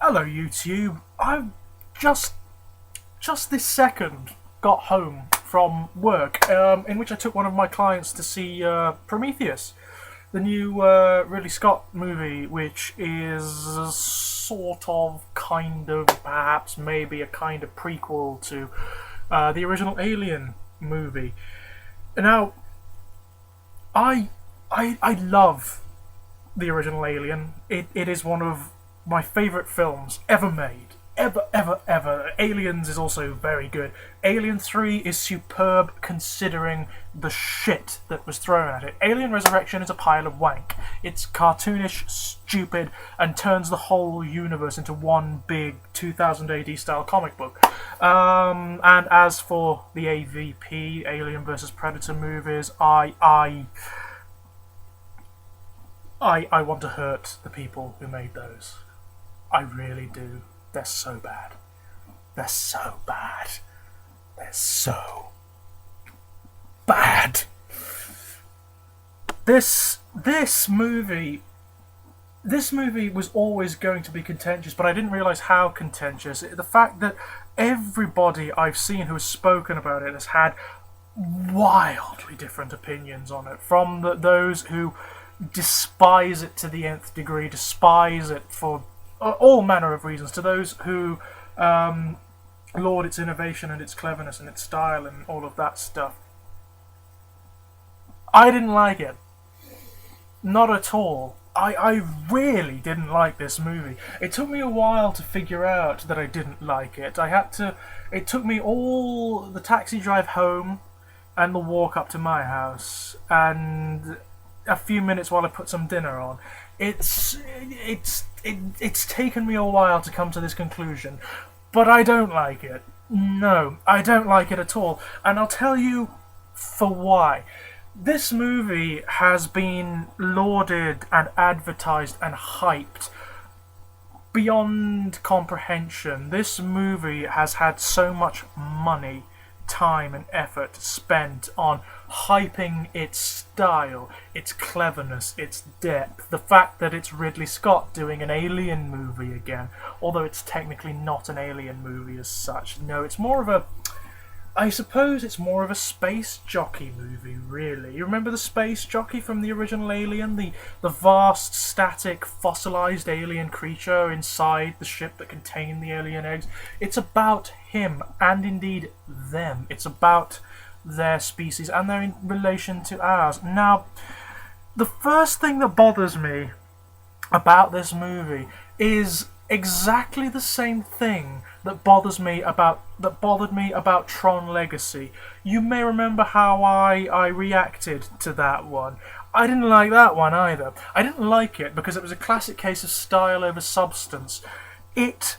Hello, YouTube. I've just this second got home from work, in which I took one of my clients to see Prometheus, the new Ridley Scott movie, which is sort of, kind of, perhaps, maybe a kind of prequel to the original Alien movie. Now, I love the original Alien. It is one of my favourite films ever made. Ever. Aliens is also very good. Alien 3 is superb considering the shit that was thrown at it. Alien Resurrection is a pile of wank. It's cartoonish, stupid, and turns the whole universe into one big 2000 AD style comic book. And as for the AVP, Alien vs Predator movies, I want to hurt the people who made those. I really do. They're so bad. They're so bad. They're so bad. This movie was always going to be contentious, but I didn't realise how contentious. The fact that everybody I've seen who has spoken about it has had wildly different opinions on it. From those who despise it to the nth degree, despise it for all manner of reasons, to those who laud its innovation and its cleverness and its style and all of that stuff. I didn't like it. Not at all. I really didn't like this movie. It took me a while to figure out that I didn't like it. It took me all the taxi drive home and the walk up to my house and a few minutes while I put some dinner on. It's taken me a while to come to this conclusion, but I don't like it. No, I don't like it at all, and I'll tell you for why. This movie has been lauded and advertised and hyped beyond comprehension. This movie has had so much money, time and effort spent on hyping its style, its cleverness, its depth, the fact that it's Ridley Scott doing an Alien movie again, although it's technically not an Alien movie as such. No, it's more of a, I suppose it's more of a space jockey movie, really. You remember the space jockey from the original Alien? The vast, static, fossilized alien creature inside the ship that contained the alien eggs? It's about him, and indeed them. It's about their species and their relation to ours. Now, the first thing that bothers me about this movie is exactly the same thing that bothered me about Tron Legacy. You may remember how I reacted to that one. I didn't like that one either. I didn't like it because it was a classic case of style over substance. It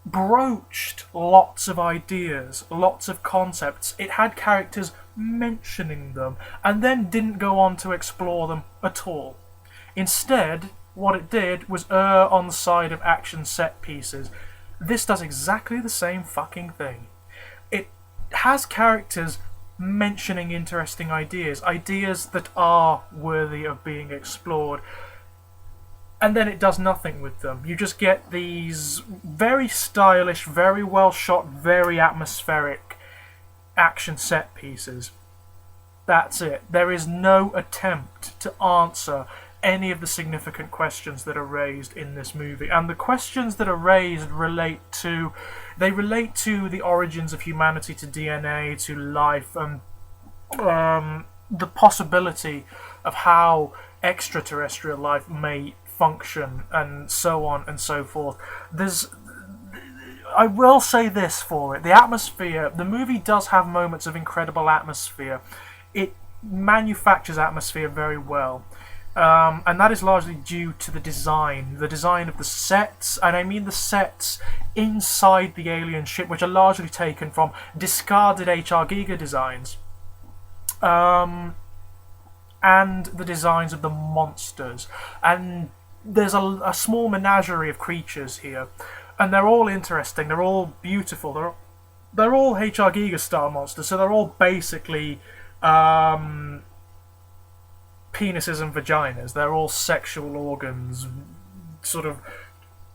broached lots of ideas, lots of concepts. It had characters mentioning them, and then didn't go on to explore them at all. Instead, what it did was err on the side of action set pieces. This does exactly the same fucking thing. It has characters mentioning interesting ideas that are worthy of being explored, and then it does nothing with them. You just get these very stylish, very well shot, very atmospheric action set pieces. That's it. There is no attempt to answer any of the significant questions that are raised in this movie. And the questions that are raised relate to the origins of humanity, to DNA, to life, and the possibility of how extraterrestrial life may function, and so on and so forth. I will say this for it. The atmosphere, the movie does have moments of incredible atmosphere. It manufactures atmosphere very well. And that is largely due to the design of the sets, and I mean the sets inside the alien ship, which are largely taken from discarded HR Giga designs, and the designs of the monsters. And there's a small menagerie of creatures here, and they're all interesting, they're all beautiful, they're all HR Giga style monsters, so they're all basically penises and vaginas. They're all sexual organs, sort of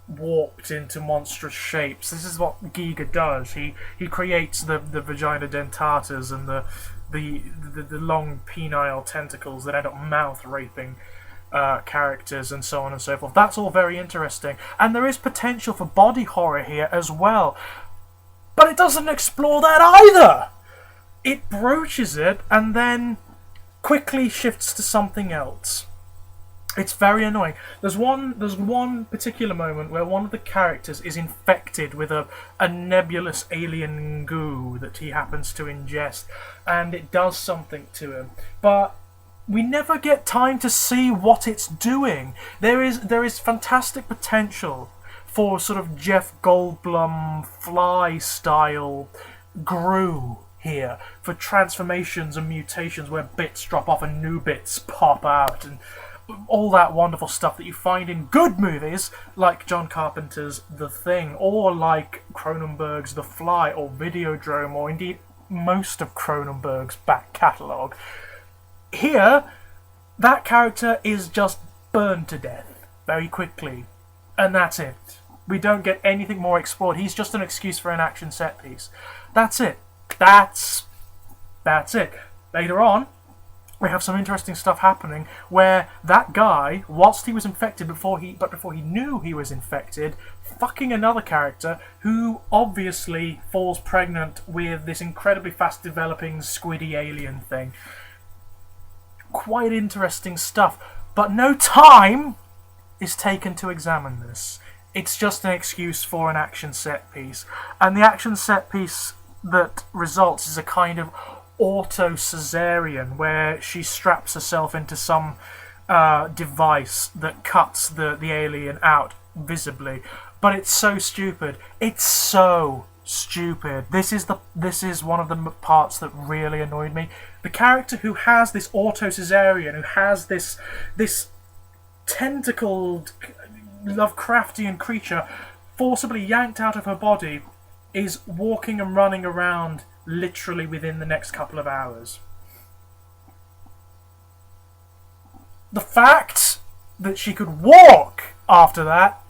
warped into monstrous shapes. This is what Giga does. He creates the vagina dentatas and the long penile tentacles that end up mouth raping characters and so on and so forth. That's all very interesting, and there is potential for body horror here as well, but it doesn't explore that either. It broaches it and then quickly shifts to something else. It's very annoying. There's one particular moment where one of the characters is infected with a nebulous alien goo that he happens to ingest, and it does something to him. But we never get time to see what it's doing. There is fantastic potential for sort of Jeff Goldblum Fly style Gru here, for transformations and mutations where bits drop off and new bits pop out, and all that wonderful stuff that you find in good movies like John Carpenter's The Thing, or like Cronenberg's The Fly, or Videodrome, or indeed most of Cronenberg's back catalogue. Here, that character is just burned to death very quickly, and that's it. We don't get anything more explored. He's just an excuse for an action set piece. That's it. That's it. Later on, we have some interesting stuff happening where that guy, whilst he was infected, before he knew he was infected, fucking another character who obviously falls pregnant with this incredibly fast developing squiddy alien thing. Quite interesting stuff, but no time is taken to examine this. It's just an excuse for an action set piece, and the action set piece that results is a kind of auto-cesarean where she straps herself into some device that cuts the alien out visibly. But it's so stupid. It's so stupid. This is one of the parts that really annoyed me. The character who has this auto-cesarean, who has this tentacled Lovecraftian creature forcibly yanked out of her body, is walking and running around literally within the next couple of hours. The fact that she could walk after that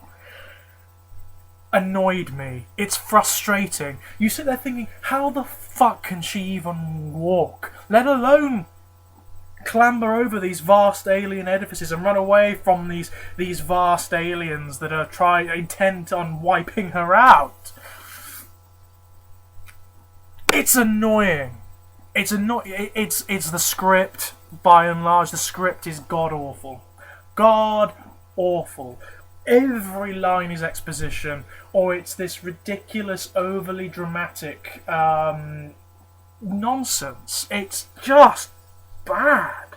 annoyed me. It's frustrating. You sit there thinking, how the fuck can she even walk? Let alone clamber over these vast alien edifices and run away from these vast aliens that are intent on wiping her out. It's annoying. It's the script, by and large. The script is god-awful. God-awful. Every line is exposition, or it's this ridiculous, overly dramatic nonsense. It's just bad.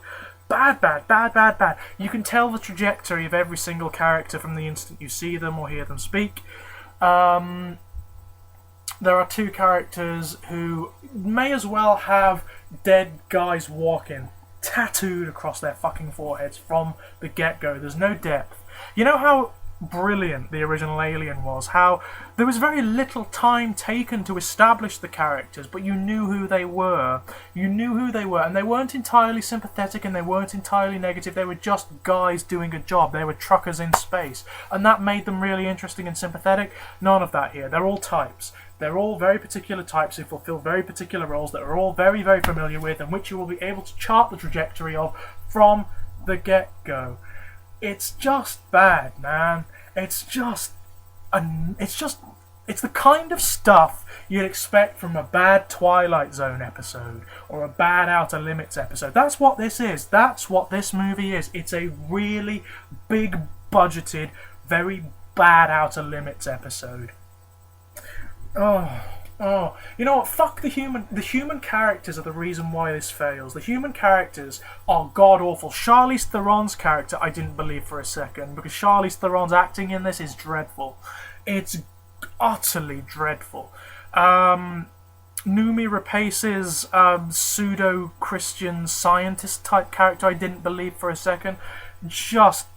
Bad. You can tell the trajectory of every single character from the instant you see them or hear them speak. There are two characters who may as well have dead guys walking tattooed across their fucking foreheads from the get-go. There's no depth. You know how brilliant the original Alien was, how there was very little time taken to establish the characters, but you knew who they were. And they weren't entirely sympathetic, and they weren't entirely negative. They were just guys doing a job. They were truckers in space, and that made them really interesting and sympathetic. None of that here. They're all types. They're all very particular types who fulfill very particular roles that are all very, very familiar with, and which you will be able to chart the trajectory of from the get-go. It's just bad, man. It's the kind of stuff you'd expect from a bad Twilight Zone episode or a bad Outer Limits episode. That's what this is. That's what this movie is. It's a really big budgeted, very bad Outer Limits episode. Oh, you know what? Fuck the human. The human characters are the reason why this fails. The human characters are god awful. Charlize Theron's character, I didn't believe for a second, because Charlize Theron's acting in this is dreadful. It's utterly dreadful. Noomi Rapace's pseudo-Christian scientist type character, I didn't believe for a second. Just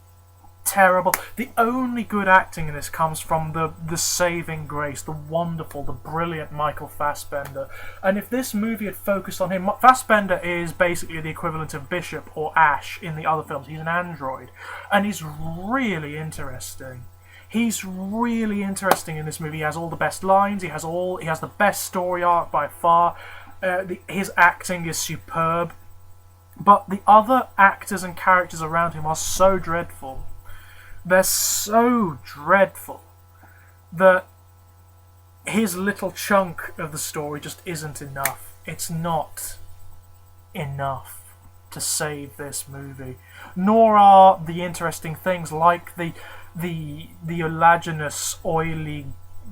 terrible. The only good acting in this comes from the saving grace, the wonderful, the brilliant Michael Fassbender. And if this movie had focused on him, Fassbender is basically the equivalent of Bishop or Ash in the other films. He's an android, and he's really interesting. He's really interesting in this movie. He has all the best lines. He has the best story arc by far. His acting is superb. But the other actors and characters around him are so dreadful. They're so dreadful that his little chunk of the story just isn't enough. It's not enough to save this movie. Nor are the interesting things like the oleaginous, oily,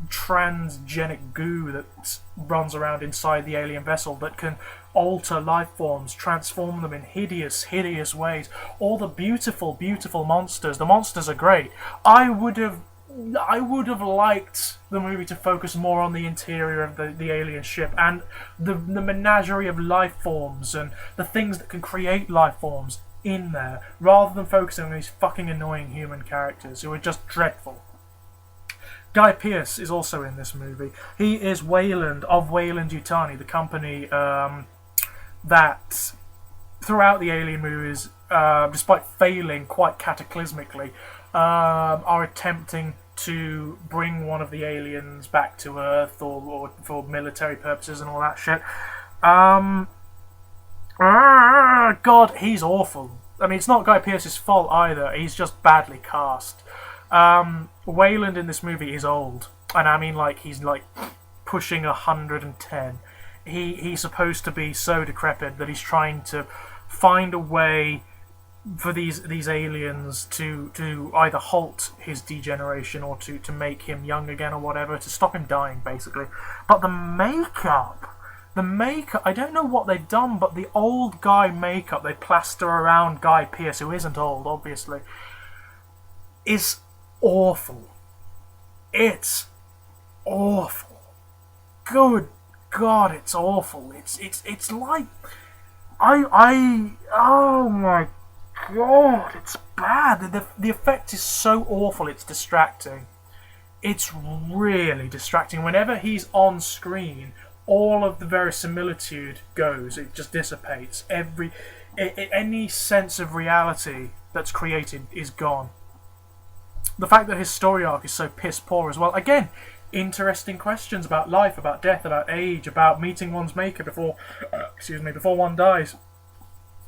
transgenic goo that runs around inside the alien vessel that can alter life forms, transform them in hideous, hideous ways. All the beautiful, beautiful monsters. The monsters are great. I would have liked the movie to focus more on the interior of the alien ship and the menagerie of life forms and the things that can create life forms in there, rather than focusing on these fucking annoying human characters who are just dreadful. Guy Pearce is also in this movie. He is Wayland of Weyland-Yutani, the company that throughout the Alien movies, despite failing quite cataclysmically, are attempting to bring one of the aliens back to Earth or for military purposes and all that shit. God, he's awful. I mean, it's not Guy Pearce's fault either. He's just badly cast. Wayland in this movie is old, and I mean like he's like pushing 110. He's supposed to be so decrepit that he's trying to find a way for these aliens to either halt his degeneration or to make him young again or whatever, to stop him dying basically. But the makeup, I don't know what they've done, but the old guy makeup they plaster around Guy Pearce, who isn't old obviously, is awful. It's awful. Good God, it's awful. It's like oh my God, it's bad. The effect is so awful, it's distracting. It's really distracting. Whenever he's on screen, all of the verisimilitude goes. It just dissipates. Any sense of reality that's created is gone. The fact that his story arc is so piss poor as well. Again, interesting questions about life, about death, about age, about meeting one's maker before one dies.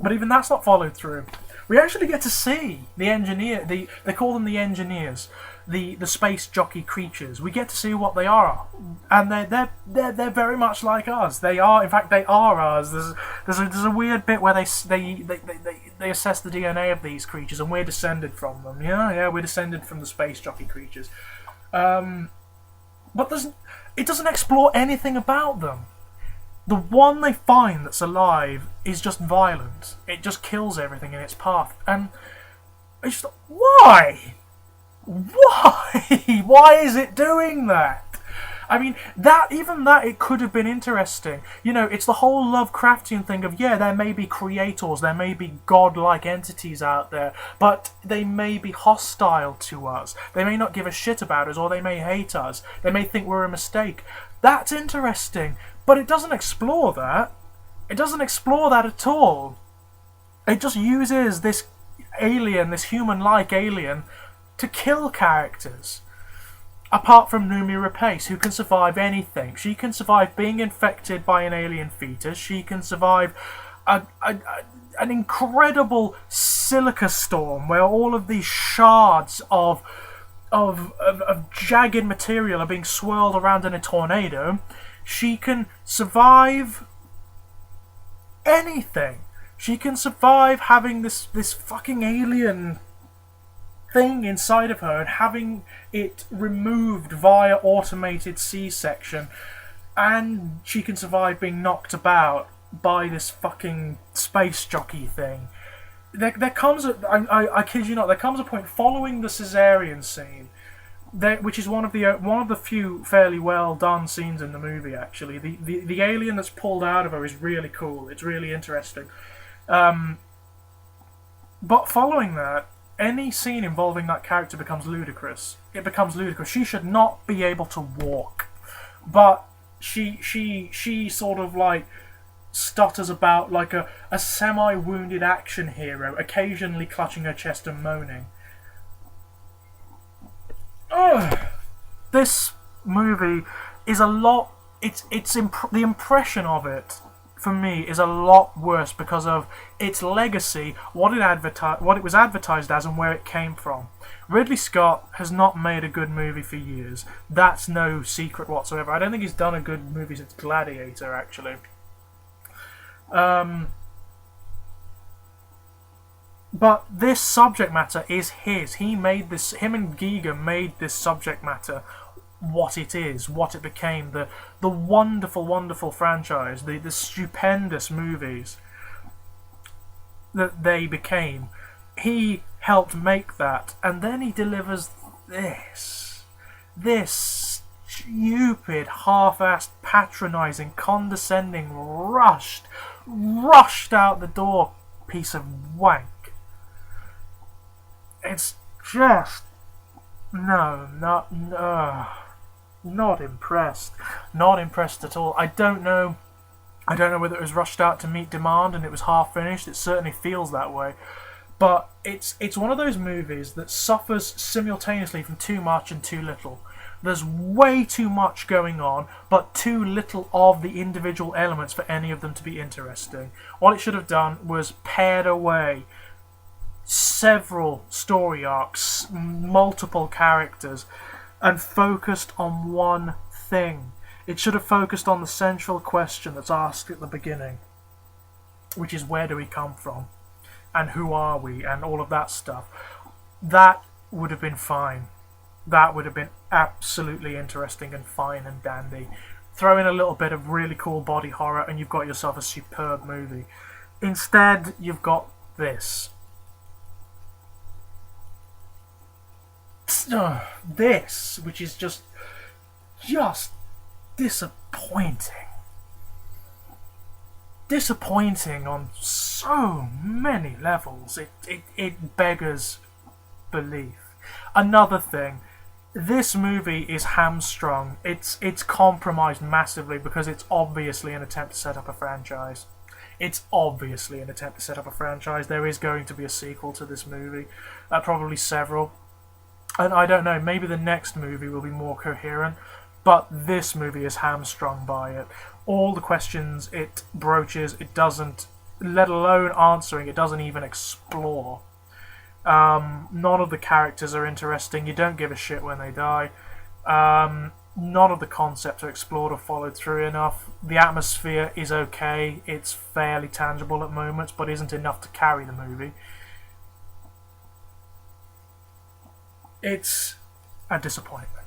But even that's not followed through. We actually get to see the engineer. They call them the engineers, the space jockey creatures. We get to see what they are, and they're very much like us. They are, in fact, they are us. There's a weird bit where they assess the DNA of these creatures, and we're descended from them. Yeah, we're descended from the space jockey creatures. But it doesn't explore anything about them. The one they find that's alive is just violent. It just kills everything in its path. And it's just, why? Why? Why is it doing that? I mean, even that, it could have been interesting. You know, it's the whole Lovecraftian thing of, yeah, there may be creators, there may be godlike entities out there, but they may be hostile to us. They may not give a shit about us, or they may hate us. They may think we're a mistake. That's interesting, but it doesn't explore that. It doesn't explore that at all. It just uses this alien, this human-like alien, to kill characters. Apart from Noomi Rapace, who can survive anything. She can survive being infected by an alien fetus. She can survive an incredible silica storm where all of these shards of jagged material are being swirled around in a tornado. She can survive anything. She can survive having this fucking alien thing inside of her and having it removed via automated C-section, and she can survive being knocked about by this fucking space jockey thing. There comes I kid you not, there comes a point following the cesarean scene, which is one of the few fairly well done scenes in the movie. Actually, the alien that's pulled out of her is really cool. It's really interesting. But following that, any scene involving that character becomes ludicrous. It becomes ludicrous. She should not be able to walk, but she sort of like stutters about like a semi-wounded action hero, occasionally clutching her chest and moaning. This movie is a lot. The impression of it for me is a lot worse because of its legacy, what it was advertised as, and where it came from. Ridley Scott has not made a good movie for years. That's no secret whatsoever. I don't think he's done a good movie since Gladiator, actually. But this subject matter is his. He made this. Him and Giger made this subject matter what it is, what it became. The wonderful, wonderful franchise. The stupendous movies that they became. He helped make that, and then he delivers this stupid, half-assed, patronising, condescending, rushed out the door piece of wank. It's just not impressed. Not impressed at all. I don't know whether it was rushed out to meet demand and it was half finished. It certainly feels that way. But it's one of those movies that suffers simultaneously from too much and too little. There's way too much going on, but too little of the individual elements for any of them to be interesting. What it should have done was pared away several story arcs, multiple characters, and focused on one thing. It should have focused on the central question that's asked at the beginning, which is, where do we come from? And who are we? And all of that stuff. That would have been fine. That would have been absolutely interesting and fine and dandy. Throw in a little bit of really cool body horror and you've got yourself a superb movie. Instead, you've got this. This, which is just disappointing. Disappointing on so many levels. It beggars belief. Another thing, this movie is hamstrung. It's compromised massively because it's obviously an attempt to set up a franchise. It's obviously an attempt to set up a franchise. There is going to be a sequel to this movie, probably several. And I don't know, maybe the next movie will be more coherent, but this movie is hamstrung by it. All the questions it broaches, it doesn't, let alone answering, it doesn't even explore. None of the characters are interesting. You don't give a shit when they die. None of the concepts are explored or followed through enough. The atmosphere is okay. It's fairly tangible at moments, but isn't enough to carry the movie. It's a disappointment.